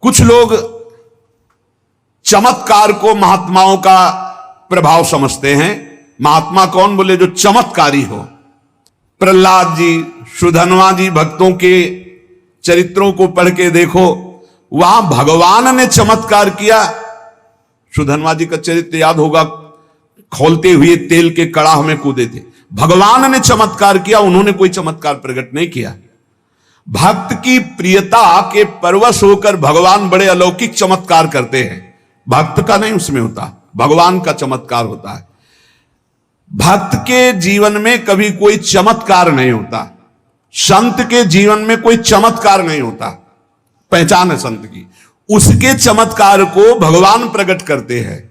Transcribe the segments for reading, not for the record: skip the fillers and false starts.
कुछ लोग चमत्कार को महात्माओं का प्रभाव समझते हैं। महात्मा कौन? बोले जो चमत्कारी हो। प्रहलाद जी, सुधन्वा जी भक्तों के चरित्रों को पढ़ के देखो, वहां भगवान ने चमत्कार किया। सुधन्वा जी का चरित्र याद होगा, खोलते हुए तेल के कड़ाह में कूदे थे। भगवान ने चमत्कार किया, उन्होंने कोई चमत्कार प्रकट नहीं किया। भक्त की प्रियता के परवश होकर भगवान बड़े अलौकिक चमत्कार करते हैं। भक्त का नहीं उसमें होता, भगवान का चमत्कार होता है। भक्त के जीवन में कभी कोई चमत्कार नहीं होता, संत के जीवन में कोई चमत्कार नहीं होता। पहचान है संत की, उसके चमत्कार को भगवान प्रकट करते हैं।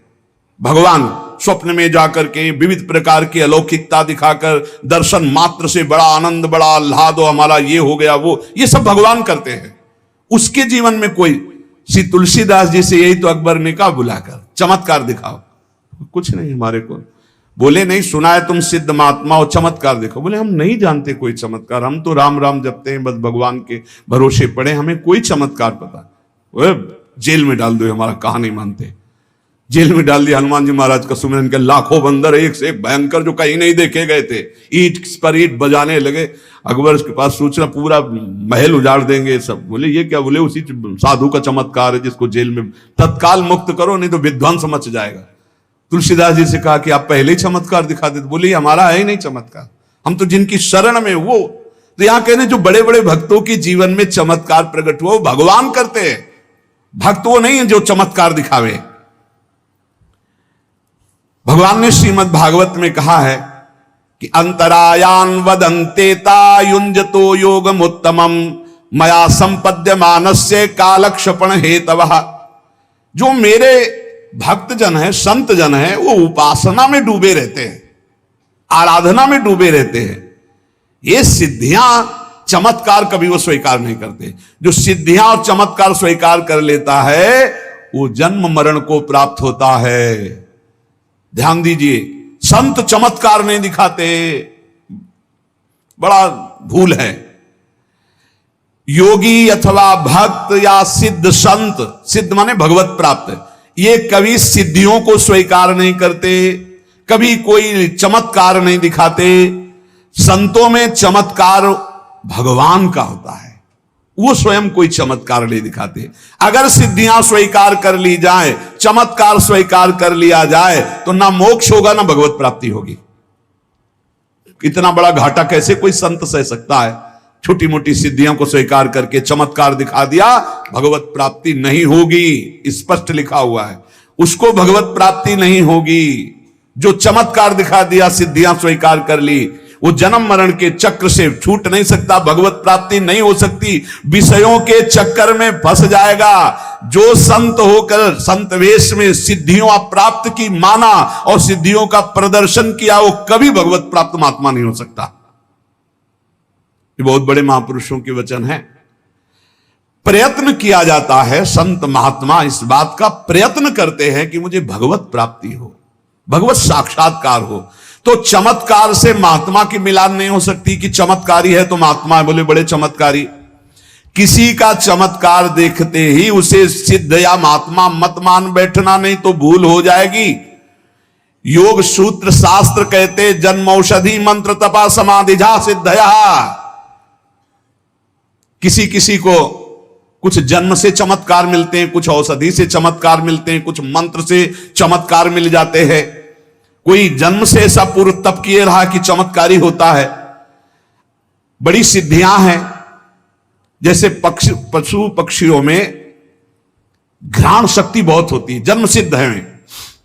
भगवान स्वप्न में जाकर के विविध प्रकार की अलौकिकता दिखाकर दर्शन मात्र से बड़ा आनंद, बड़ा आह्लाद, हमारा ये हो गया, वो, ये सब भगवान करते हैं। उसके जीवन में कोई, श्री तुलसीदास जी से यही तो अकबर ने कहा, बुलाकर चमत्कार दिखाओ। कुछ नहीं हमारे को बोले, नहीं सुना है तुम सिद्ध महात्मा हो, चमत्कार देखो। बोले हम नहीं जानते कोई चमत्कार, हम तो राम राम जपते हैं, बस भगवान के भरोसे पड़े, हमें कोई चमत्कार पता। जेल में डाल दो, हमारा कहा नहीं मानते। जेल में डाल दिया। हनुमान जी महाराज का सुमिरन के लाखों बंदर एक से एक भयंकर जो कहीं नहीं देखे गए थे, ईंट पर ईंट बजाने लगे। अकबर के पास सूचना, पूरा महल उजाड़ देंगे सब। बोले ये क्या? बोले उसी साधु का चमत्कार है जिसको जेल में तत्काल मुक्त करो, नहीं तो विध्वंस मच जाएगा। तुलसीदास जी से कहा कि आप पहले ही चमत्कार दिखा देते। बोले हमारा है ही नहीं चमत्कार, हम तो जिनकी शरण में वो। तो यहां कहने जो बड़े बड़े भक्तों के जीवन में चमत्कार प्रकट हुआ, वो भगवान करते हैं, भक्त वो नहीं है जो चमत्कार दिखावे। भगवान ने श्रीमद् भागवत में कहा है कि अंतरायान वदंतेता युंजतो योगमुत्तमम मया संपद्यमानस्य कालक्षेपण हेतवः। जो मेरे भक्त जन है, संत जन है, वो उपासना में डूबे रहते हैं, आराधना में डूबे रहते हैं। ये सिद्धियां चमत्कार कभी वो स्वीकार नहीं करते। जो सिद्धियां और चमत्कार स्वीकार कर लेता है वो जन्म मरण को प्राप्त होता है। ध्यान दीजिए, संत चमत्कार नहीं दिखाते, बड़ा भूल है। योगी अथवा भक्त या सिद्ध संत, सिद्ध माने भगवत प्राप्त, ये कभी सिद्धियों को स्वीकार नहीं करते, कभी कोई चमत्कार नहीं दिखाते। संतों में चमत्कार भगवान का होता है, वो स्वयं कोई चमत्कार नहीं दिखाते। अगर सिद्धियां स्वीकार कर ली जाए, चमत्कार स्वीकार कर लिया जाए, तो ना मोक्ष होगा ना भगवत प्राप्ति होगी। इतना बड़ा घाटा कैसे कोई संत सह सकता है? छोटी मोटी सिद्धियों को स्वीकार करके चमत्कार दिखा दिया, भगवत प्राप्ति नहीं होगी, स्पष्ट लिखा हुआ है, उसको भगवत प्राप्ति नहीं होगी। जो चमत्कार दिखा दिया, सिद्धियां स्वीकार कर ली, वो जन्म मरण के चक्र से छूट नहीं सकता, भगवत प्राप्ति नहीं हो सकती, विषयों के चक्कर में फंस जाएगा। जो संत होकर संत वेश में सिद्धियों प्राप्त की माना और सिद्धियों का प्रदर्शन किया, वो कभी भगवत प्राप्त महात्मा नहीं हो सकता। ये बहुत बड़े महापुरुषों के वचन है। प्रयत्न किया जाता है, संत महात्मा इस बात का प्रयत्न करते हैं कि मुझे भगवत प्राप्ति हो, भगवत साक्षात्कार हो। तो चमत्कार से महात्मा की मिलान नहीं हो सकती कि चमत्कारी है तो महात्मा है। बोले बड़े चमत्कारी, किसी का चमत्कार देखते ही उसे सिद्ध या महात्मा मत मान बैठना, नहीं तो भूल हो जाएगी। योग सूत्र शास्त्र कहते जन्म औषधि मंत्र तपा समाधिजा सिद्धया। किसी किसी को कुछ जन्म से चमत्कार मिलते हैं, कुछ औषधि से चमत्कार मिलते हैं, कुछ मंत्र से चमत्कार मिल जाते हैं। कोई जन्म से ऐसा पूर्व तप किए रहा कि चमत्कारी होता है। बड़ी सिद्धियां हैं, जैसे पशु पक्षियों में घ्राण शक्ति बहुत होती है, जन्म सिद्ध है,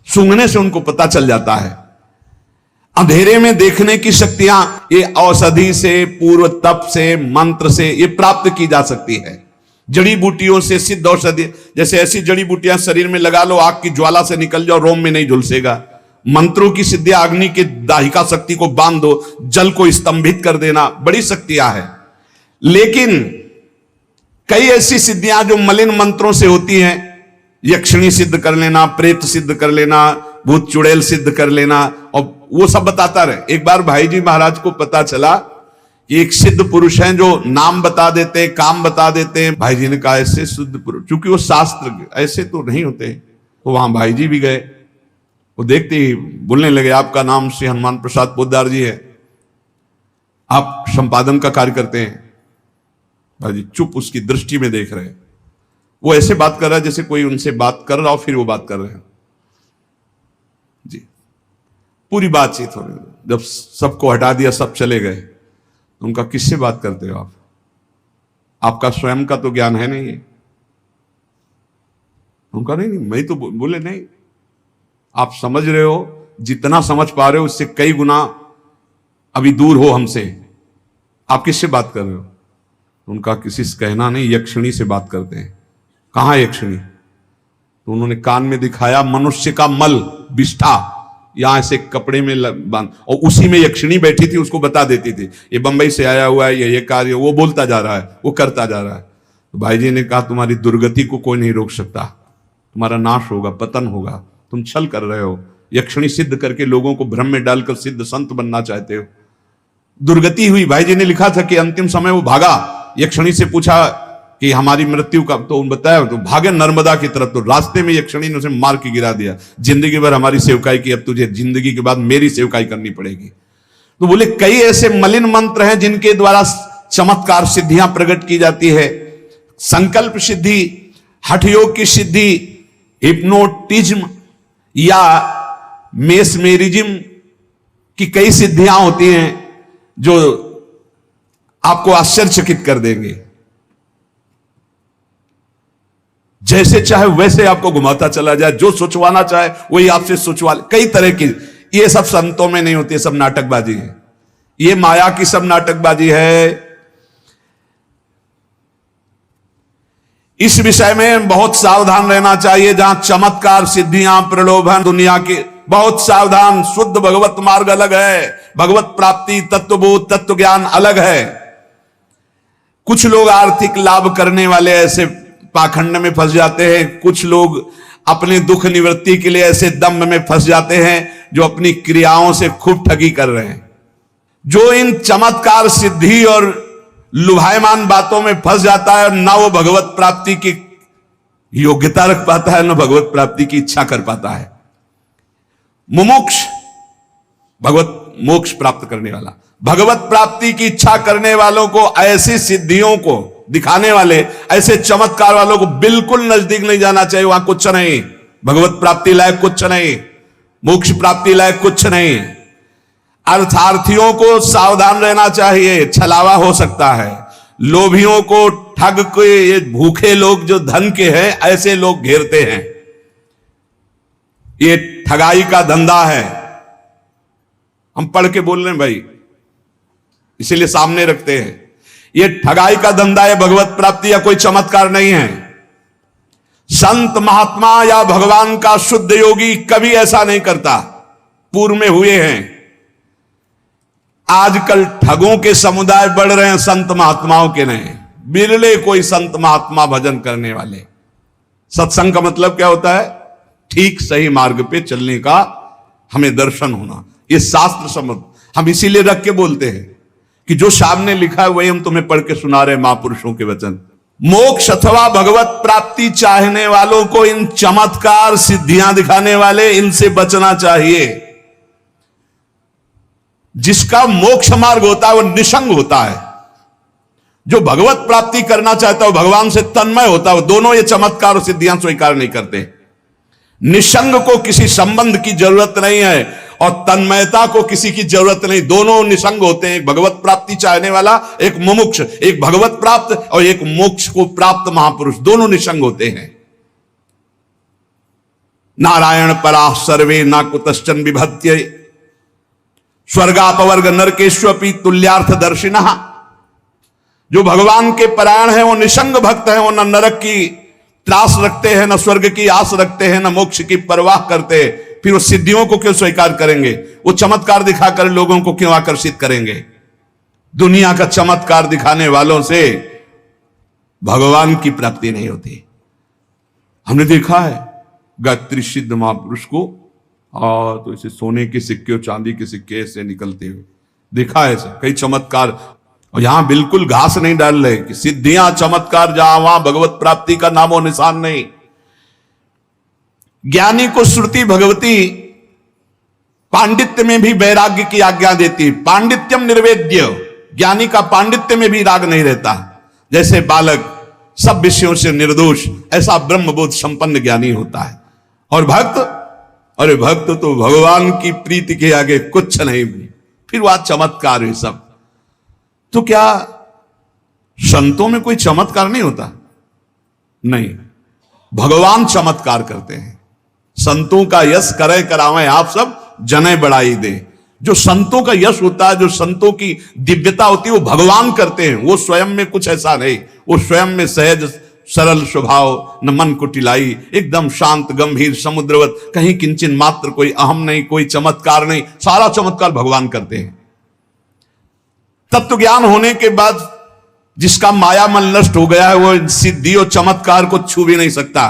सूंघने से उनको पता चल जाता है। अंधेरे में देखने की शक्तियां ये औषधि से, पूर्व तप से, मंत्र से ये प्राप्त की जा सकती है। जड़ी बूटियों से सिद्ध औषधि, जैसे ऐसी जड़ी बूटियां शरीर में लगा लो, आग की ज्वाला से निकल जाओ, रोम में नहीं झुलसेगा। मंत्रों की सिद्धियां, अग्नि की दाहिका शक्ति को बांध दो, जल को स्तंभित कर देना, बड़ी शक्तियां हैं। लेकिन कई ऐसी सिद्धियां जो मलिन मंत्रों से होती हैं, यक्षिणी सिद्ध कर लेना, प्रेत सिद्ध कर लेना, भूत चुड़ैल सिद्ध कर लेना, और वो सब बताता रहे। एक बार भाई जी महाराज को पता चला एक सिद्ध पुरुष हैं जो नाम बता देते हैं, काम बता देते हैं। भाई जी ने कहा ऐसे सिद्ध पुरुष, क्योंकि वो शास्त्र ऐसे तो नहीं होते, तो वहां भाई जी भी गए। वो देखते ही बोलने लगे, आपका नाम श्री हनुमान प्रसाद पोद्दार जी है, आप संपादन का कार्य करते हैं। भाई जी चुप उसकी दृष्टि में देख रहे हैं। वो ऐसे बात कर रहा है जैसे कोई उनसे बात कर रहा हो, फिर वो बात कर रहे हैं जी। पूरी बातचीत हो रही, जब सबको हटा दिया, सब चले गए, तो उनका किससे बात करते हो आप? आपका स्वयं का तो ज्ञान है नहीं है। उनका नहीं, मैं तो बोले नहीं, आप समझ रहे हो, जितना समझ पा रहे हो उससे कई गुना अभी दूर हो हमसे, आप किससे बात कर रहे हो? उनका किसी से कहना नहीं, यक्षिणी से बात करते हैं। कहां यक्षिणी? तो उन्होंने कान में दिखाया, मनुष्य का मल, विष्ठा, यहां ऐसे कपड़े में बांध, और उसी में यक्षिणी बैठी थी, उसको बता देती थी ये बंबई से आया हुआ है, ये कार्य, वो बोलता जा रहा है, वो करता जा रहा है। तो भाई जी ने कहा, तुम्हारी दुर्गति को कोई नहीं रोक सकता, तुम्हारा नाश होगा, पतन होगा, तुम छल कर रहे हो, यक्षिणी सिद्ध करके लोगों को भ्रम में डालकर सिद्ध संत बनना चाहते हो। दुर्गति हुई। भाई जी ने लिखा था कि अंतिम समय वो भागा, यक्षिणी से पूछा कि हमारी मृत्यु का, तो बताया, तो भागे नर्मदा की तरफ, तो रास्ते में यक्षिणी ने उसे मार के गिरा दिया। जिंदगी भर हमारी सेवकाई की, अब तुझे जिंदगी के बाद मेरी सेवकाई करनी पड़ेगी। तो बोले कई ऐसे मलिन मंत्र हैं जिनके द्वारा चमत्कार सिद्धियां प्रकट की जाती है। संकल्प सिद्धि, हठ योग की सिद्धि, हिप्नोटिज्म या मेसमेरिज्म की कई सिद्धियां होती हैं जो आपको आश्चर्यचकित कर देंगे। जैसे चाहे वैसे आपको घुमाता चला जाए, जो सोचवाना चाहे वही आपसे सोचवा ले, कई तरह की। ये सब संतों में नहीं होती, सब नाटकबाजी है, ये माया की सब नाटकबाजी है। इस विषय में बहुत सावधान रहना चाहिए। जहां चमत्कार, सिद्धियां, प्रलोभन, दुनिया के, बहुत सावधान। शुद्ध भगवत मार्ग अलग है, भगवत प्राप्ति, तत्वबोध, तत्व ज्ञान अलग है। कुछ लोग आर्थिक लाभ करने वाले ऐसे पाखंड में फंस जाते हैं, कुछ लोग अपने दुख निवृत्ति के लिए ऐसे दम्भ में फंस जाते हैं जो अपनी क्रियाओं से खूब ठगी कर रहे हैं। जो इन चमत्कार, सिद्धि और लुभायमान बातों में फंस जाता है, ना वो भगवत प्राप्ति की योग्यता रख पाता है, ना भगवत प्राप्ति की इच्छा कर पाता है। मुमुक्ष, भगवत मोक्ष प्राप्त करने वाला, भगवत प्राप्ति की इच्छा करने वालों को ऐसी सिद्धियों को दिखाने वाले, ऐसे चमत्कार वालों को बिल्कुल नजदीक नहीं जाना चाहिए। वहां कुछ नहीं, भगवत प्राप्ति लायक कुछ नहीं, मोक्ष प्राप्ति लायक कुछ नहीं। अर्थार्थियों को सावधान रहना चाहिए, छलावा हो सकता है। लोभियों को, ठग के, ये भूखे लोग जो धन के हैं, ऐसे लोग घेरते हैं। ये ठगाई का धंधा है। हम पढ़ के बोल रहे हैं भाई, इसीलिए सामने रखते हैं। ये ठगाई का धंधा है, भगवत प्राप्ति या कोई चमत्कार नहीं है। संत महात्मा या भगवान का शुद्ध योगी कभी ऐसा नहीं करता, पूर्व में हुए हैं। आजकल ठगों के समुदाय बढ़ रहे हैं, संत महात्माओं के नहीं। बिरले कोई संत महात्मा भजन करने वाले। सत्संग का मतलब क्या होता है? ठीक सही मार्ग पे चलने का हमें दर्शन होना, ये शास्त्र समझ। हम इसीलिए रख के बोलते हैं कि जो सामने लिखा है वही हम तुम्हें पढ़ के सुना रहे हैं, महापुरुषों के वचन। मोक्ष अथवा भगवत प्राप्ति चाहने वालों को इन चमत्कार, सिद्धियां दिखाने वाले, इनसे बचना चाहिए। जिसका मोक्ष मार्ग होता है वो निसंग होता है। जो भगवत प्राप्ति करना चाहता है वो भगवान से तन्मय होता है। वो दोनों ये चमत्कार और सिद्धियां स्वीकार नहीं करते। निसंग को किसी संबंध की जरूरत नहीं है और तन्मयता को किसी की जरूरत नहीं। दोनों निसंग होते हैं। एक भगवत प्राप्ति चाहने वाला, एक मुमुक्ष, एक भगवत प्राप्त और एक मोक्ष को प्राप्त महापुरुष, दोनों निसंग होते हैं। नारायण परा सर्वे ना कुतश्चन विभत्य स्वर्गापवर्ग नरकेश्वपि तुल्यार्थ दर्शिना। जो भगवान के परायण है वो निसंग भक्त है। वो न नरक की त्रास रखते हैं, न स्वर्ग की आस रखते हैं, न मोक्ष की परवाह करते। फिर वो सिद्धियों को क्यों स्वीकार करेंगे? वो चमत्कार दिखाकर लोगों को क्यों आकर्षित करेंगे? दुनिया का चमत्कार दिखाने वालों से भगवान की प्राप्ति नहीं होती। हमने देखा है गायत्री सिद्ध महापुरुष को, और तो इसे सोने के सिक्के और चांदी के सिक्के से निकलते हुए देखा है। कई चमत्कार और यहां बिल्कुल घास नहीं डाल रहे कि सिद्धियां चमत्कार जहां वहां भगवत प्राप्ति का नामो निशान नहीं। ज्ञानी को श्रुति भगवती पांडित्य में भी वैराग्य की आज्ञा देती है। पांडित्यम निर्वेद्य, ज्ञानी का पांडित्य में भी राग नहीं रहता। जैसे बालक सब विषयों से निर्दोष, ऐसा ब्रह्मबोध संपन्न ज्ञानी होता है। और भक्त, अरे भक्त तो भगवान की प्रीति के आगे कुछ नहीं, फिर वह चमत्कार है सब। तो क्या संतों में कोई चमत्कार नहीं होता? नहीं, भगवान चमत्कार करते हैं। संतों का यश करे करावे आप सब जने बढ़ाई दे। जो संतों का यश होता है, जो संतों की दिव्यता होती है, वो भगवान करते हैं। वो स्वयं में कुछ ऐसा नहीं, वो स्वयं में सहज सरल स्वभाव, न मन कुटिलाई, एकदम शांत गंभीर समुद्रवत, कहीं किंचन मात्र कोई अहम नहीं, कोई चमत्कार नहीं, सारा चमत्कार भगवान करते हैं। तत्व ज्ञान होने के बाद जिसका माया मन नष्ट हो गया है, वो सिद्धि और चमत्कार को छू भी नहीं सकता।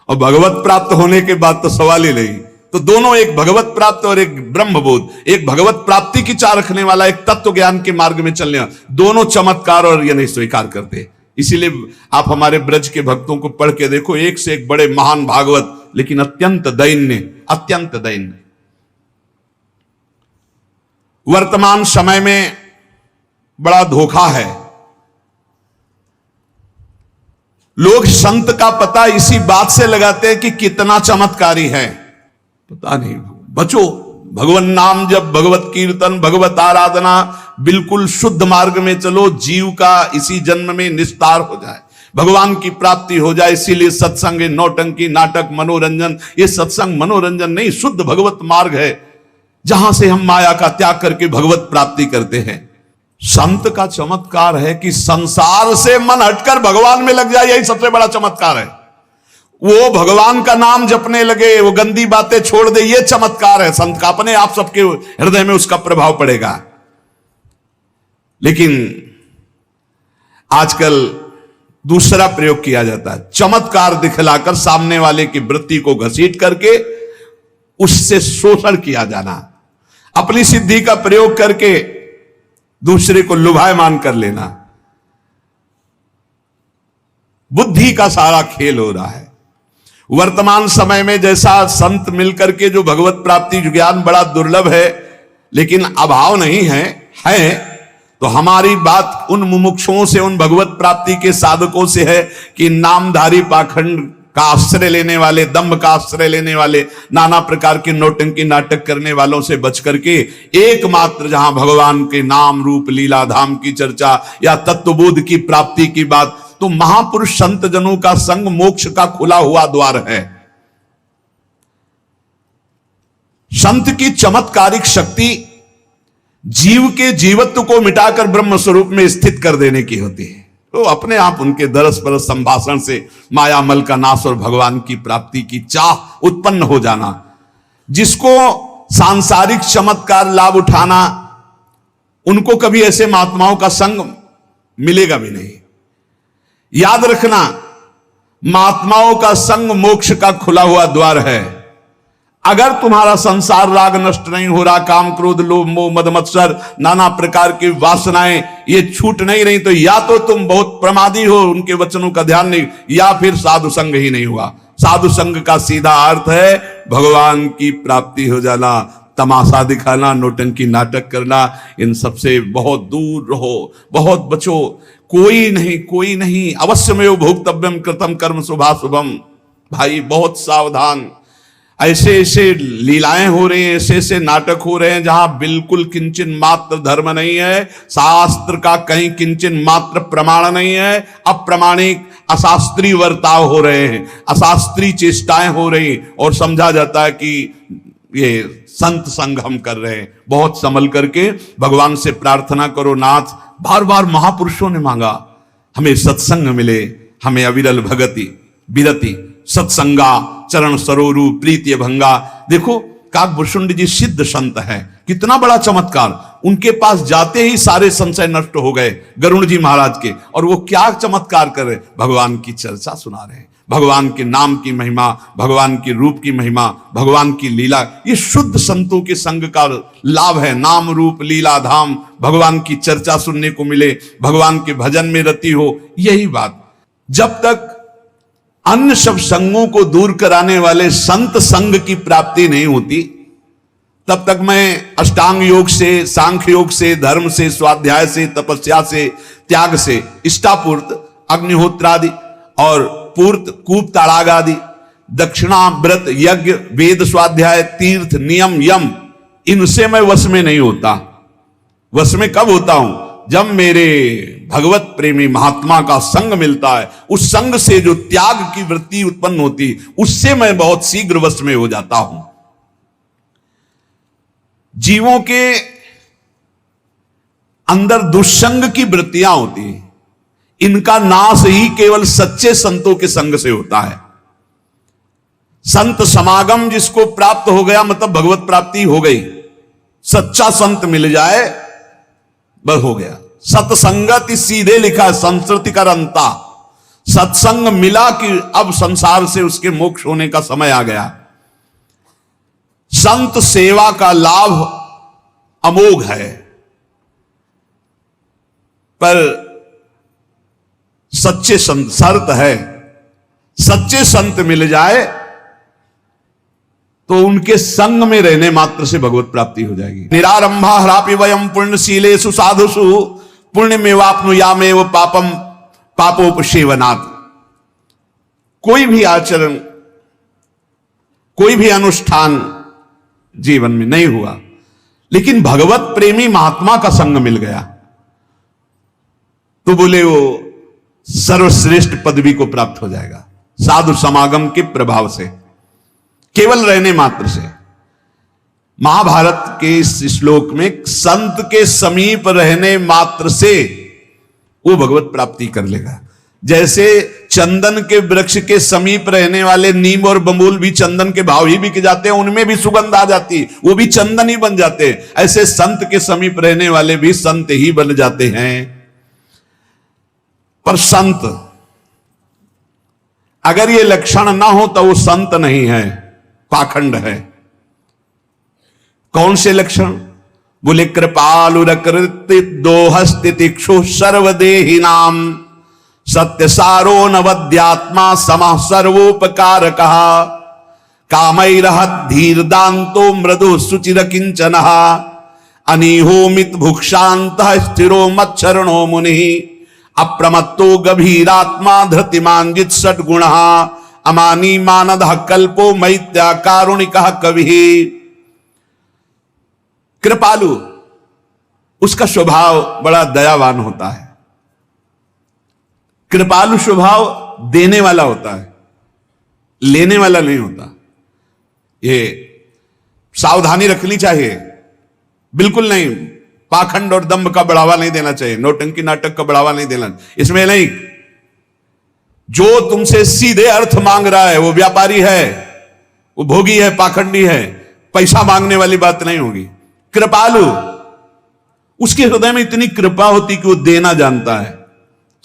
और भगवत प्राप्त होने के बाद तो सवाल ही नहीं। तो दोनों, एक भगवत प्राप्त और एक ब्रह्मबोध, एक भगवत प्राप्ति की चाह रखने वाला, एक तत्व ज्ञान के मार्ग में चलने वाला, दोनों चमत्कार और ये नहीं स्वीकार करते। इसीलिए आप हमारे ब्रज के भक्तों को पढ़ के देखो, एक से एक बड़े महान भागवत, लेकिन अत्यंत दैन्य, अत्यंत दैन्य। वर्तमान समय में बड़ा धोखा है। लोग संत का पता इसी बात से लगाते हैं कि कितना चमत्कारी है। पता नहीं, बचो। भगवान नाम जब, भगवत कीर्तन, भगवत आराधना, बिल्कुल शुद्ध मार्ग में चलो, जीव का इसी जन्म में निस्तार हो जाए, भगवान की प्राप्ति हो जाए। इसीलिए सत्संग, नौटंकी, नाटक, मनोरंजन, ये सत्संग मनोरंजन नहीं, शुद्ध भगवत मार्ग है, जहां से हम माया का त्याग करके भगवत प्राप्ति करते हैं। संत का चमत्कार है कि संसार से मन हटकर भगवान में लग जाए, यही सबसे बड़ा चमत्कार है। वो भगवान का नाम जपने लगे, वो गंदी बातें छोड़ दे, ये चमत्कार है संत का। अपने आप सबके हृदय में उसका प्रभाव पड़ेगा। लेकिन आजकल दूसरा प्रयोग किया जाता है, चमत्कार दिखलाकर सामने वाले की वृत्ति को घसीट करके उससे शोषण किया जाना, अपनी सिद्धि का प्रयोग करके दूसरे को लुभायमान कर लेना। बुद्धि का सारा खेल हो रहा है। वर्तमान समय में जैसा संत मिलकर के जो भगवत प्राप्ति ज्ञान बड़ा दुर्लभ है, लेकिन अभाव नहीं है, तो हमारी बात उन मुमुक्षुओं से, उन भगवत प्राप्ति के साधकों से है कि नामधारी पाखंड का आश्रय लेने वाले, दंभ का आश्रय लेने वाले, नाना प्रकार के नौटंकी नाटक करने वालों से बच करके एकमात्र जहां भगवान के नाम रूप लीला धाम की चर्चा या तत्वबोध की प्राप्ति की बात, तो महापुरुष संत जनों का संग मोक्ष का खुला हुआ द्वार है। संत की चमत्कारिक शक्ति जीव के जीवत्व को मिटाकर ब्रह्म स्वरूप में स्थित कर देने की होती है। तो अपने आप उनके दरस परस संभाषण से मायामल का नाश और भगवान की प्राप्ति की चाह उत्पन्न हो जाना। जिसको सांसारिक चमत्कार लाभ उठाना, उनको कभी ऐसे महात्माओं का संग मिलेगा भी नहीं। याद रखना, महात्माओं का संग मोक्ष का खुला हुआ द्वार है। अगर तुम्हारा संसार राग नष्ट नहीं हो रहा, काम क्रोध लोभ मोह मद मत्सर नाना प्रकार की वासनाएं ये छूट नहीं रही, तो या तो तुम बहुत प्रमादी हो, उनके वचनों का ध्यान नहीं, या फिर साधु संग ही नहीं हुआ। साधु संग का सीधा अर्थ है भगवान की प्राप्ति हो जाना। तमाशा दिखाना, नौटंकी नाटक करना, इन सबसे बहुत दूर रहो, बहुत बचो। कोई नहीं, अवश्यमेव भोक्तव्यम कृतम कर्म शुभाशुभम। भाई बहुत सावधान। ऐसे ऐसे लीलाएं हो रही हैं, ऐसे ऐसे नाटक हो रहे हैं जहां बिल्कुल किंचन मात्र धर्म नहीं है, शास्त्र का कहीं किंचन मात्र प्रमाण नहीं है, अप्रामाणिक अशास्त्रीय वर्ताव हो रहे हैं, अशास्त्रीय चेष्टाएं हो रही, और समझा जाता है कि ये संत संग हम कर रहे हैं। बहुत संभल करके भगवान से प्रार्थना करो, नाथ बार बार महापुरुषों ने मांगा हमें सत्संग मिले, हमें अविरल भगति विरति सत्संगा चरण सरोरु प्रीति भंगा। देखो काकभूषुंड जी सिद्ध संत है, कितना बड़ा चमत्कार। उनके पास जाते ही सारे संशय नष्ट हो गए गरुड़ जी महाराज के, और वो क्या चमत्कार कर रहे, भगवान की चर्चा सुना रहे हैं, भगवान के नाम की महिमा, भगवान के रूप की महिमा, भगवान की लीला, ये शुद्ध संतों के संग का लाभ है। नाम रूप लीला धाम, भगवान की चर्चा सुनने को मिले, भगवान के भजन में रति हो, यही बात। जब तक अन्य सब संगों को दूर कराने वाले संत संग की प्राप्ति नहीं होती, तब तक मैं अष्टांग योग से, सांख्य योग से, धर्म से, स्वाध्याय से, तपस्या से, त्याग से, इष्टापूर्त, अग्निहोत्रादि और पूर्त, कूप, ताड़ाग आदि, दक्षिणा, व्रत, यज्ञ, वेद, स्वाध्याय, तीर्थ, नियम, यम, इनसे मैं वश में नहीं होता। वश में कब होता हूं? जब मेरे भगवत प्रेमी महात्मा का संग मिलता है, उस संग से जो त्याग की वृत्ति उत्पन्न होती, उससे मैं बहुत शीघ्र वश में हो जाता हूं। जीवों के अंदर दुष्संग की वृत्तियां होती हैं, इनका नाश ही केवल सच्चे संतों के संग से होता है। संत समागम जिसको प्राप्त हो गया, मतलब भगवत प्राप्ति हो गई। सच्चा संत मिल जाए बस हो गया। सत्संगति सीधे लिखा है संस्कृति का रंता। सत्संग मिला कि अब संसार से उसके मोक्ष होने का समय आ गया। संत सेवा का लाभ अमोघ है, पर सच्चे संत, शर्त है सच्चे संत मिल जाए तो उनके संग में रहने मात्र से भगवत प्राप्ति हो जाएगी। निरारंभा हरापि वयम पुण्यशीलेषु साधुषु पुण्यमेवाप्नुयामेव पापम पापोपसेवनात्। कोई भी आचरण, कोई भी अनुष्ठान जीवन में नहीं हुआ, लेकिन भगवत प्रेमी महात्मा का संग मिल गया तो बोले वो सर्वश्रेष्ठ पदवी को प्राप्त हो जाएगा। साधु समागम के प्रभाव से, केवल रहने मात्र से। महाभारत के इस श्लोक में संत के समीप रहने मात्र से वो भगवत प्राप्ति कर लेगा। जैसे चंदन के वृक्ष के समीप रहने वाले नीम और बबूल भी चंदन के भाव ही बिक जाते हैं, उनमें भी सुगंध आ जाती, वो भी चंदन ही बन जाते हैं। ऐसे संत के समीप रहने वाले भी संत ही बन जाते हैं। पर संत अगर ये लक्षण ना हो तो वो संत नहीं है, पाखंड है। कौन से लक्षण? बोले कृपालुरकृति दोहस्तितिक्षु सर्वदेहि नाम सत्य सारो नवद्यात्मा समः सर्वोपकारकः कामैरहत् धीर दान्तो मृदु सुचिर किंचनः अनीहोमित भुक्षान्तः स्थिरो मच्छरणो मुनिः अप्रमत्तो गभीरात्मा धृतिमान जित षड्गुणः अमानी मानदः कल्पो मैत्या कारुणिकः कविः। कृपालु, उसका स्वभाव बड़ा दयावान होता है। कृपालु स्वभाव देने वाला होता है, लेने वाला नहीं होता। ये सावधानी रखनी चाहिए। बिल्कुल नहीं, पाखंड और दंभ का बढ़ावा नहीं देना चाहिए, नौटंकी नाटक का बढ़ावा नहीं देना। इसमें नहीं, जो तुमसे सीधे अर्थ मांग रहा है वो व्यापारी है, वो भोगी है, पाखंडी है, पैसा मांगने वाली बात नहीं होगी। कृपालु, उसके हृदय में इतनी कृपा होती कि वो देना जानता है।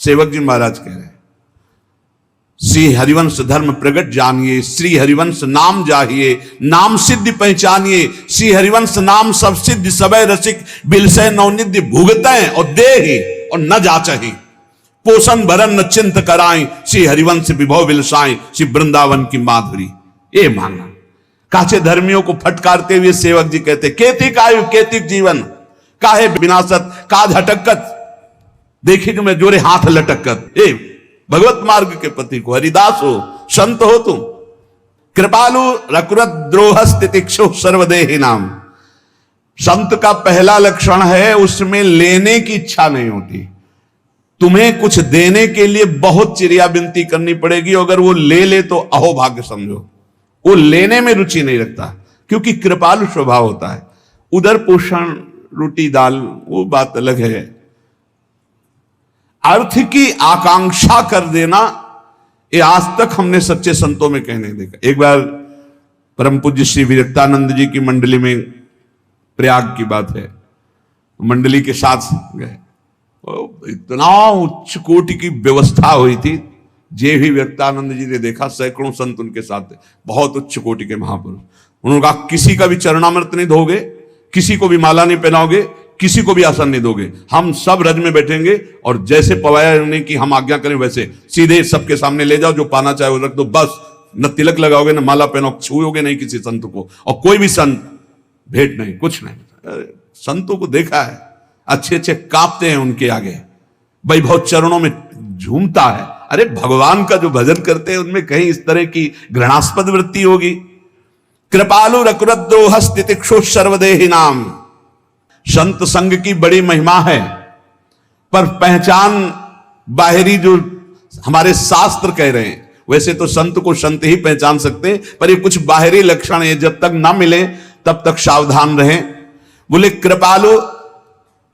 सेवक जी महाराज कह रहे हैं, श्री हरिवंश धर्म प्रगट जानिए, श्री हरिवंश नाम जाहिए, नाम सिद्धि पहचानिए, श्री हरिवंश नाम सब सिद्धि सबय रसिक बिलसय नवनिधि भुगतें और देहि और न जाचहि पोषण भरन न चिंत कराएं श्री हरिवंश विभव विलसाएं श्री वृंदावन की माधुरी। ये मानना। काचे धर्मियों को फटकारते हुए सेवक जी कहते, केतिक आयु केतिक जीवन काहे विनाशत काज हटकत, देखिए कि मैं जोरे हाथ लटकत। ए भगवत मार्ग के पति को, हरिदास हो, संत हो तुम। कृपालु रकुरत द्रोह स्थितिक्षु सर्वदेहि नाम। संत का पहला लक्षण है उसमें लेने की इच्छा नहीं होती। तुम्हें कुछ देने के लिए बहुत चिड़िया विनती करनी पड़ेगी, अगर वो ले ले तो अहोभाग्य समझो। वो लेने में रुचि नहीं रखता, क्योंकि कृपालु स्वभाव होता है। उदर पोषण, रोटी दाल, वो बात अलग है। अर्थ की आकांक्षा कर देना, ये आज तक हमने सच्चे संतों में कहने देखा। एक बार परम पूज्य श्री विरक्तानंद जी की मंडली में, प्रयाग की बात है, मंडली के साथ गए, इतना उच्च कोटि की व्यवस्था हुई थी, जे भी व्यक्तानंद जी ने देखा, सैकड़ों संत उनके साथ थे, बहुत उच्च कोटि के महापुरुष। उन्होंने कहा किसी का भी चरणामृत नहीं धोगे, किसी को भी माला नहीं पहनाओगे, किसी को भी आसन नहीं दोगे, हम सब रज में बैठेंगे और जैसे पवाया ने कि हम आज्ञा करें वैसे सीधे सबके सामने ले जाओ, जो पाना चाहे वो रख दो, बस न तिलक लगाओगे न माला पहनो, छूओगे नहीं किसी संत को, और कोई भी संत भेंट नहीं, कुछ नहीं। संतों को देखा है, अच्छे अच्छे कांपते हैं उनके आगे, वैभव चरणों में झूमता है। अरे भगवान का जो भजन करते हैं उनमें कहीं इस तरह की घृणास्पद वृत्ति होगी? कृपालु रकुरद्रोह तितिक्षु सर्वदेहि नाम। संत संग की बड़ी महिमा है, पर पहचान बाहरी जो हमारे शास्त्र कह रहे हैं, वैसे तो संत को संत ही पहचान सकते हैं, पर ये कुछ बाहरी लक्षण है, जब तक ना मिले तब तक सावधान रहें। बोले कृपालु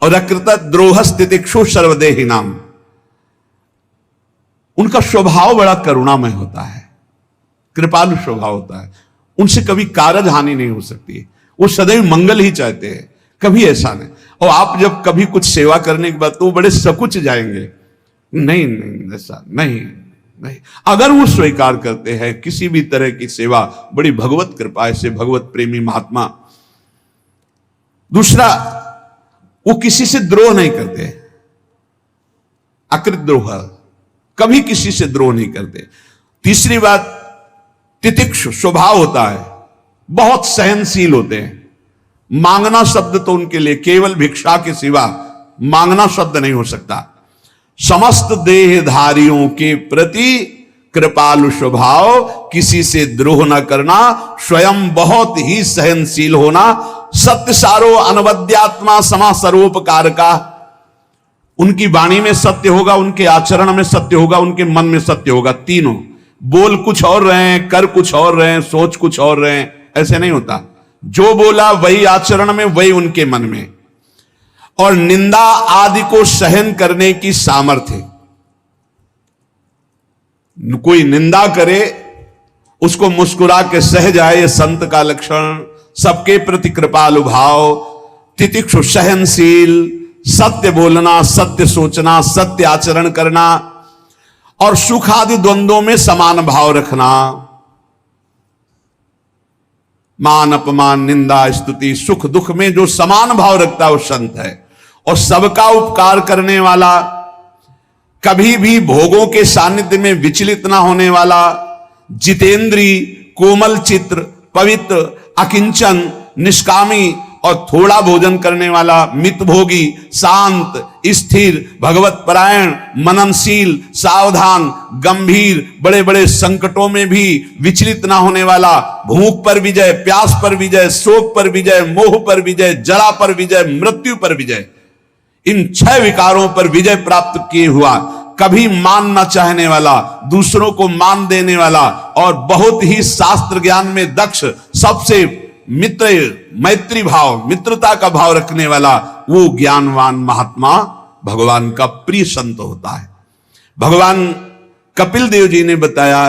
और अकृत द्रोह तितिक्षु सर्वदेहि नाम। उनका स्वभाव बड़ा करुणामय होता है, कृपालु स्वभाव होता है, उनसे कभी कारज हानि नहीं हो सकती, वो सदैव मंगल ही चाहते हैं, कभी ऐसा नहीं। और आप जब कभी कुछ सेवा करने के बाद तो बड़े सकुच जाएंगे, नहीं नहीं ऐसा नहीं नहीं। अगर वो स्वीकार करते हैं किसी भी तरह की सेवा, बड़ी भगवत कृपा से, भगवत प्रेमी महात्मा। दूसरा, वो किसी से द्रोह नहीं करते, अकृत द्रोह, कभी किसी से द्रोह नहीं करते। तीसरी बात, तितिक्षु स्वभाव होता है, बहुत सहनशील होते हैं। मांगना शब्द तो उनके लिए केवल भिक्षा के सिवा मांगना शब्द नहीं हो सकता। समस्त देहधारियों के प्रति कृपालु स्वभाव, किसी से द्रोह न करना, स्वयं बहुत ही सहनशील होना, सत्य सारो अनवद्यात्मा समा सर्वोपकार का। उनकी वाणी में सत्य होगा, उनके आचरण में सत्य होगा, उनके मन में सत्य होगा। तीनों, बोल कुछ और रहे हैं, कर कुछ और रहे हैं, सोच कुछ और रहे हैं, ऐसे नहीं होता। जो बोला वही आचरण में, वही उनके मन में। और निंदा आदि को सहन करने की सामर्थ्य, कोई निंदा करे उसको मुस्कुरा के सह जाए, ये संत का लक्षण। सबके प्रति कृपालु भाव, तितिक्षु सहनशील, सत्य बोलना, सत्य सोचना, सत्य आचरण करना, और सुख आदि द्वंद्वों में समान भाव रखना। मान अपमान, निंदा स्तुति, सुख दुख में जो समान भाव रखता है वो संत है। और सबका उपकार करने वाला, कभी भी भोगों के सानिध्य में विचलित ना होने वाला, जितेंद्री, कोमल चित्र, पवित्र, अकिंचन, निष्कामी और थोड़ा भोजन करने वाला, मितभोगी, शांत, स्थिर, भगवत परायण, मननशील, सावधान, गंभीर, बड़े बड़े संकटों में भी विचलित ना होने वाला, भूख पर विजय, प्यास पर विजय, शोक पर विजय, मोह पर विजय, जरा पर विजय, मृत्यु पर विजय, इन 6 विकारों पर विजय प्राप्त किए हुआ, कभी मान न चाहने वाला, दूसरों को मान देने वाला, और बहुत ही शास्त्र ज्ञान में दक्ष, सबसे मित्र, मैत्री भाव, मित्रता का भाव रखने वाला, वो ज्ञानवान महात्मा भगवान का प्रिय संत होता है। भगवान कपिल देव जी ने बताया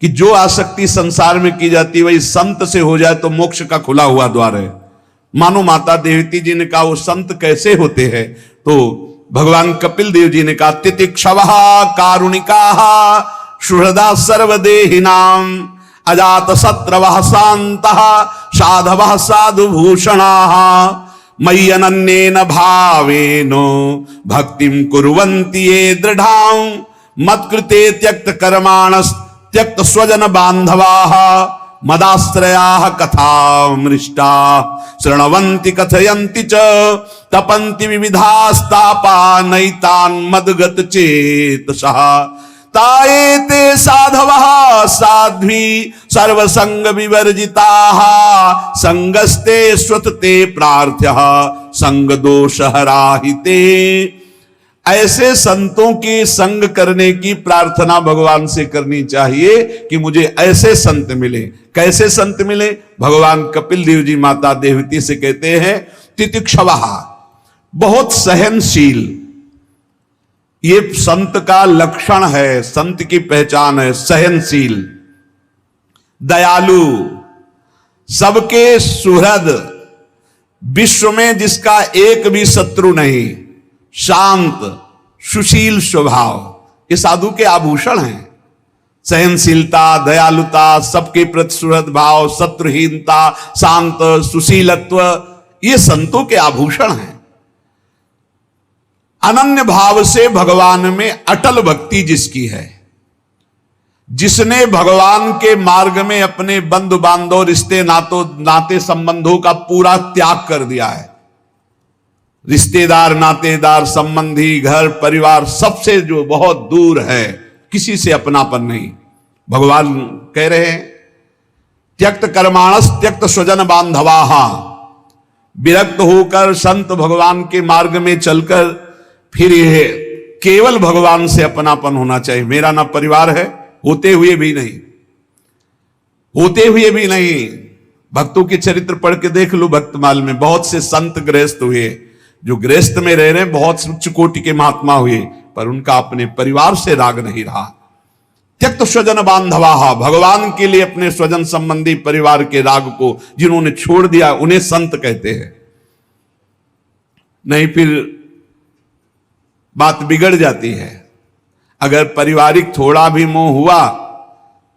कि जो आसक्ति संसार में की जाती है वही संत से हो जाए तो मोक्ष का खुला हुआ द्वार है। मानो माता देवती जी ने कहा वो संत कैसे होते हैं, तो भगवान कपिल देव जी ने कहा, तितिक्षवः कारुणिकाः सुहृदा सर्वदेहिनाम अजात शत्रवः शान्तः साधवः साधुभूषणाः मयि अनन्येन भावेन भक्तिं कुर्वन्ति ये दृढां मत्कृते त्यक्त कर्माणस् त्यक्त स्वजन बान्धवाः मदाश्रयाः कथामृष्टा शृण्वन्ति कथयन्ति च तपन्ति विविधास्तापा नैतान् मद्गत चेतसः ताएते साधवः साध्वी सर्वसंग विवर्जिताः संगस्ते स्वतते प्रार्थ्यः संग दोष हराहिते। ऐसे संतों के संग करने की प्रार्थना भगवान से करनी चाहिए कि मुझे ऐसे संत मिले। कैसे संत मिले? भगवान कपिल देव जी माता देवती से कहते हैं, तितिक्षवः, बहुत सहनशील, ये संत का लक्षण है, संत की पहचान है, सहनशील, दयालु, सबके सुहृद, विश्व में जिसका एक भी शत्रु नहीं, शांत, सुशील स्वभाव, ये साधु के आभूषण हैं। सहनशीलता, दयालुता, सबके प्रति सुहृद भाव, शत्रुहीनता, शांत, सुशीलत्व, ये संतों के आभूषण हैं। अनन्य भाव से भगवान में अटल भक्ति जिसकी है, जिसने भगवान के मार्ग में अपने बंधु बांधव, रिश्ते नाते संबंधों का पूरा त्याग कर दिया है। रिश्तेदार, नातेदार, संबंधी, घर परिवार सबसे जो बहुत दूर है, किसी से अपनापन नहीं। भगवान कह रहे हैं त्यक्त कर्माणस त्यक्त स्वजन बांधवाहा, विरक्त होकर संत भगवान के मार्ग में चलकर फिर यह केवल भगवान से अपनापन होना चाहिए। मेरा ना परिवार है, होते हुए भी नहीं, होते हुए भी नहीं। भक्तों के चरित्र पढ़ के देख लो, भक्तमाल में बहुत से संत गृहस्थ हुए, जो गृहस्थ में रह रहे, बहुत उच्च कोटि के महात्मा हुए, पर उनका अपने परिवार से राग नहीं रहा। त्यक्त स्वजन बांधवाहा, भगवान के लिए अपने स्वजन संबंधी परिवार के राग को जिन्होंने छोड़ दिया, उन्हें संत कहते हैं। नहीं फिर बात बिगड़ जाती है। अगर पारिवारिक थोड़ा भी मोह हुआ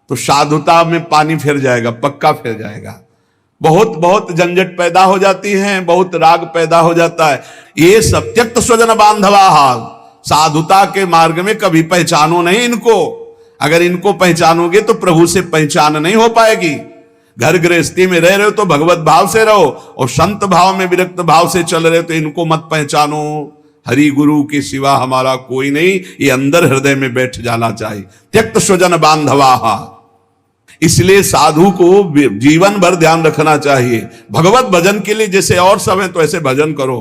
तो साधुता में पानी फिर जाएगा, पक्का फिर जाएगा। बहुत झंझट पैदा हो जाती है, बहुत राग पैदा हो जाता है। ये सब त्यक्त स्वजन बांधवा, साधुता के मार्ग में कभी पहचानो नहीं इनको। अगर इनको पहचानोगे तो प्रभु से पहचान नहीं हो पाएगी। घर गृहस्थी में रह रहे हो तो भगवत भाव से रहो, और संत भाव में विरक्त भाव से चल रहे हो तो इनको मत पहचानो। हरि गुरु के सिवा हमारा कोई नहीं, ये अंदर हृदय में बैठ जाना चाहिए। त्यक्त स्वजन बांधवा, इसलिए साधु को जीवन भर ध्यान रखना चाहिए। भगवत भजन के लिए जैसे और सब है तो ऐसे भजन करो।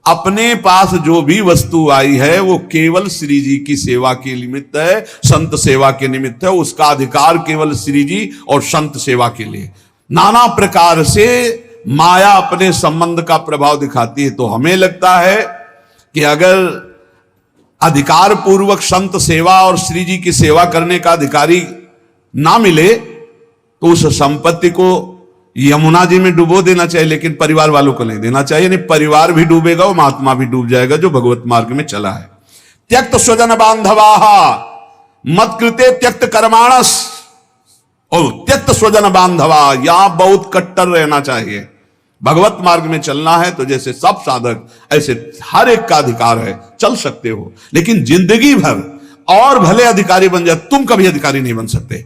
अपने पास जो भी वस्तु आई है वो केवल श्री जी की सेवा के निमित्त है, संत सेवा के निमित्त है। उसका अधिकार केवल श्री जी और संत सेवा के लिए। नाना प्रकार से माया अपने संबंध का प्रभाव दिखाती है, तो हमें लगता है कि अगर अधिकार पूर्वक संत सेवा और श्री जी की सेवा करने का अधिकारी ना मिले तो उस संपत्ति को यमुना जी में डुबो देना चाहिए, लेकिन परिवार वालों को नहीं देना चाहिए। नहीं, परिवार भी डूबेगा, वो महात्मा भी डूब जाएगा जो भगवत मार्ग में चला है। त्यक्त स्वजन बांधवाहा मत कृते त्यक्त कर्माणस, और त्यक्त स्वजन बांधवा, यहां बहुत कट्टर रहना चाहिए। भगवत मार्ग में चलना है तो जैसे सब साधक, ऐसे हर एक का अधिकार है, चल सकते हो, लेकिन जिंदगी भर और भले अधिकारी बन जाए, तुम कभी अधिकारी नहीं बन सकते।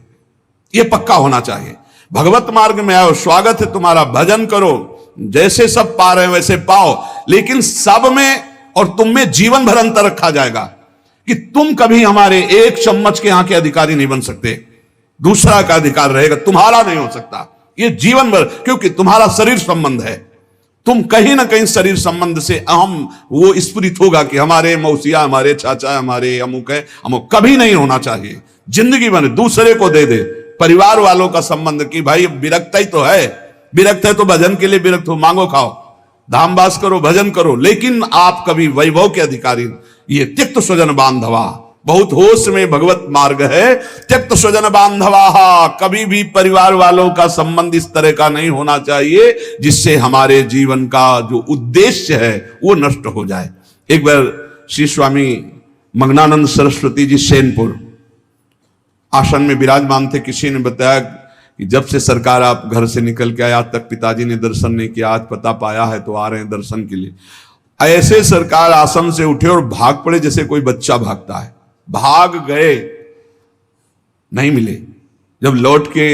ये पक्का होना चाहिए। भगवत मार्ग में आओ, स्वागत है तुम्हारा, भजन करो, जैसे सब पा रहे हो वैसे पाओ, लेकिन सब में और तुम में जीवन भर अंतर रखा जाएगा कि तुम कभी हमारे एक चम्मच के यहां के अधिकारी नहीं बन सकते। दूसरा का अधिकार रहेगा, तुम्हारा नहीं हो सकता। ये जीवन भर, क्योंकि तुम्हारा शरीर संबंध है। तुम कहीं ना कहीं शरीर संबंध से अहम वो स्फुरित होगा कि हमारे मौसिया, हमारे चाचा, हमारे अमुक है, अमुक कभी नहीं होना चाहिए। जिंदगी बने दूसरे को दे दे। परिवार वालों का संबंध कि भाई विरक्त ही तो है, विरक्त है तो भजन के लिए विरक्त हो, मांगो खाओ, धामवास करो, भजन करो, लेकिन आप कभी वैभव के अधिकारी। ये त्यक्त स्वजन बांधवा, बहुत होश में भगवत मार्ग है। त्यक्त स्वजन बांधवा, कभी भी परिवार वालों का संबंध इस तरह का नहीं होना चाहिए जिससे हमारे जीवन का जो उद्देश्य है वो नष्ट हो जाए। एक बार श्री स्वामी मग्नानंद सरस्वती जी सैनपुर आश्रम में विराजमान थे। किसी ने बताया कि जब से सरकार आप घर से निकल के आए आज तक पिताजी ने दर्शन नहीं किया, आज पता पाया है तो आ रहे हैं दर्शन के लिए। ऐसे सरकार आसन से उठे और भाग पड़े जैसे कोई बच्चा भागता है। भाग गए, नहीं मिले। जब लौट के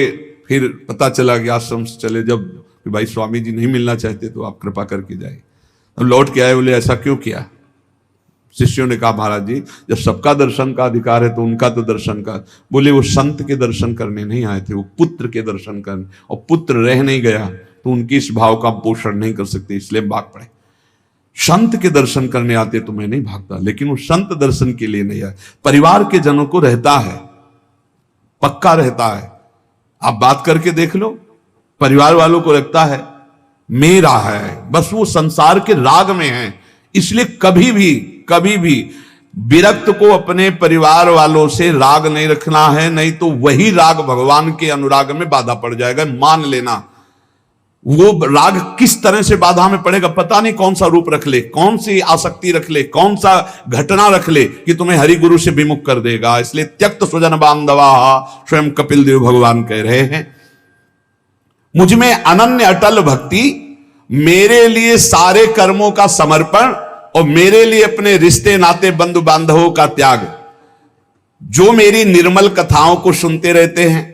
फिर पता चला कि आश्रम से चले, जब कि भाई स्वामी जी नहीं मिलना चाहते तो आप कृपा करके जाए। अब लौट के आए, बोले ऐसा क्यों किया? शिष्यों ने कहा महाराज जी जब सबका दर्शन का अधिकार है तो उनका तो दर्शन का। बोले वो संत के दर्शन करने नहीं आए थे, वो पुत्र के दर्शन करने, और पुत्र रह नहीं गया तो उनकी इस भाव का पोषण नहीं कर सकते, इसलिए भाग पड़े। संत के दर्शन करने आते तो मैं नहीं भागता, लेकिन वो संत दर्शन के लिए नहीं आए। परिवार के जनों को रहता है, पक्का रहता है। आप बात करके देख लो, परिवार वालों को लगता है मेरा है, बस वो संसार के राग में है। इसलिए कभी भी विरक्त को अपने परिवार वालों से राग नहीं रखना है, नहीं तो वही राग भगवान के अनुराग में बाधा पड़ जाएगा। मान लेना वो राग किस तरह से बाधा में पड़ेगा, पता नहीं कौन सा रूप रख ले, कौन सी आसक्ति रख ले, कौन सा घटना रख ले कि तुम्हें हरि गुरु से विमुख कर देगा। इसलिए त्यक्त स्वजन बांधवा, स्वयं कपिल देव भगवान कह रहे हैं, मुझ में अनन्य अटल भक्ति, मेरे लिए सारे कर्मों का समर्पण और मेरे लिए अपने रिश्ते नाते बंधु बांधवों का त्याग। जो मेरी निर्मल कथाओं को सुनते रहते हैं,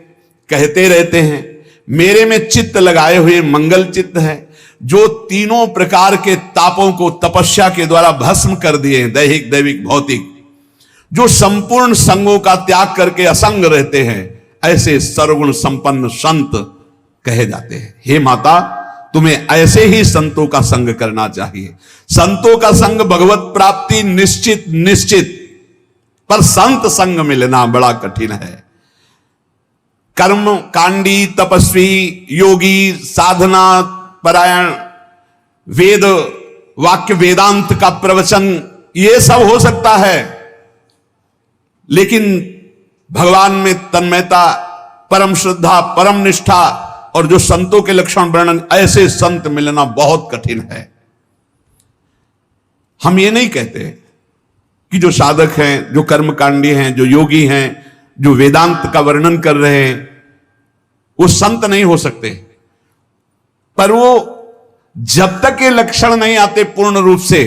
कहते रहते हैं, मेरे में चित्त लगाए हुए मंगल चित्त है, जो तीनों प्रकार के तापों को तपस्या के द्वारा भस्म कर दिए हैं, दैहिक दैविक भौतिक, जो संपूर्ण संगों का त्याग करके असंग रहते हैं, ऐसे सर्वगुण संपन्न संत कहे जाते हैं। हे माता, तुम्हें ऐसे ही संतों का संग करना चाहिए। संतों का संग भगवत प्राप्ति निश्चित निश्चित, पर संत संग मिलना बड़ा कठिन है। कर्म कांडी, तपस्वी, योगी, साधना परायण, वेद वाक्य वेदांत का प्रवचन, ये सब हो सकता है, लेकिन भगवान में तन्मयता, परम श्रद्धा, परम निष्ठा और जो संतों के लक्षण वर्णन, ऐसे संत मिलना बहुत कठिन है। हम ये नहीं कहते कि जो साधक हैं, जो कर्मकांडी हैं, जो योगी हैं, जो वेदांत का वर्णन कर रहे हैं, वो संत नहीं हो सकते, पर वो जब तक ये लक्षण नहीं आते पूर्ण रूप से,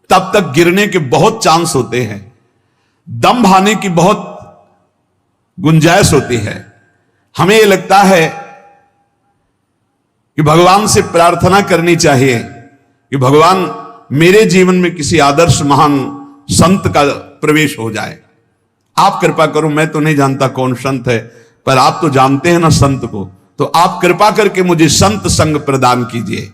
तब तक गिरने के बहुत चांस होते हैं, दम भाने की बहुत गुंजाइश होती है। हमें ये लगता है कि भगवान से प्रार्थना करनी चाहिए कि भगवान मेरे जीवन में किसी आदर्श महान संत का प्रवेश हो जाए। आप कृपा करो, मैं तो नहीं जानता कौन संत है, पर आप तो जानते हैं ना संत को, तो आप कृपा करके मुझे संत संग प्रदान कीजिए।